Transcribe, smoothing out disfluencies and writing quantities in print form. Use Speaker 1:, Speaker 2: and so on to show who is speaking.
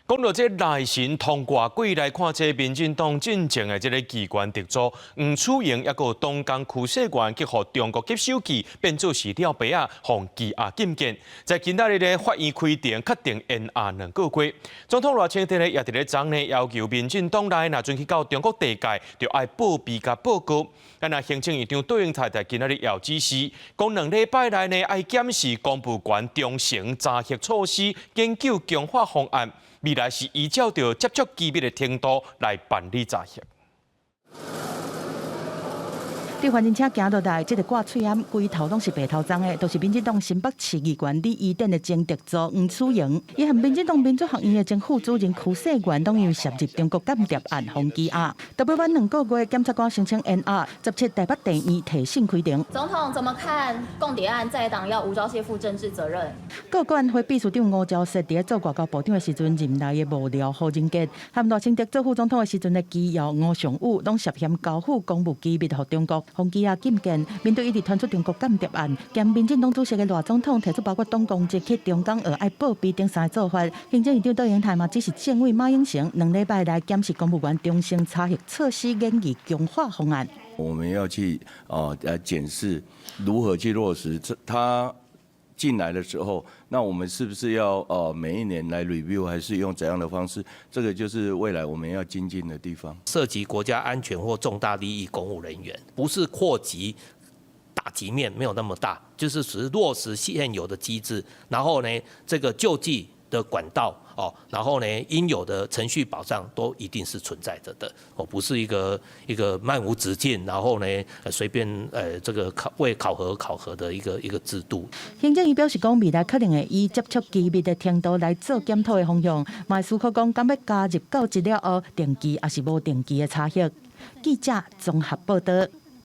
Speaker 1: 讲到这内神通过，过来看这民进党进前的这个机关特助黄楚莹，也个东江区社员去互中国接手机，变做是了白啊，互羁押禁见。在今仔日咧，法院开庭确定延押2个月。总统赖清德咧也伫咧昨呢要求民进党内若准去到中国地界，就要报备甲报告。那行政院长杜永泰在今仔日要指示，讲2礼拜内呢，要检视公务员中层查核措施，研究强化方案。未来是依照着接触机密的程度来办理查核。
Speaker 2: 伫反正车行落来，这个挂喙罨规头拢是白头鬃的，都是民进党新北市议员李宜典的前特助黄楚莹，伊和民进党民主学院的前副主任区社员，拢因为涉入中国间谍案被羁押。特别晚2个月，检察官申请延押，17台北地院提审开庭。
Speaker 3: 总统怎么看共谍案在党要无照卸负政治责任？
Speaker 2: 各管会秘书长吴钊燮伫做外交部长的时阵，任内的幕僚何仁杰，和赖清德做副总统的时阵的机要吴尚武，拢涉嫌交付公务机密予中国。被羁押禁见，面对一直传出中国间谍案，兼民进党主席的赖总统提出包括党公职去中港澳爱报备等3个做法。行政院长杜永泰嘛，只是建议马英成2礼拜来检视公务员中层查核措施，研议强化方案。
Speaker 4: 我们要去检视如何去落实他进来的时候，那我们是不是要每一年来 review， 还是用怎样的方式？这个就是未来我们要精进的地方。
Speaker 5: 涉及国家安全或重大利益公务人员，不是扩及打击面没有那么大，就是只是落实现有的机制，然后呢，这个救济的管道然后呢，应有的程序保障都一定是存在着的不是一个漫无止境，然后呢随便这个为考核的一个制度。
Speaker 2: 行政院表示讲，未来可能会以接触机密的程度来做检讨的方向，嘛思考讲，敢要加入到资料后定期还是无定期的查核。记者综合报道。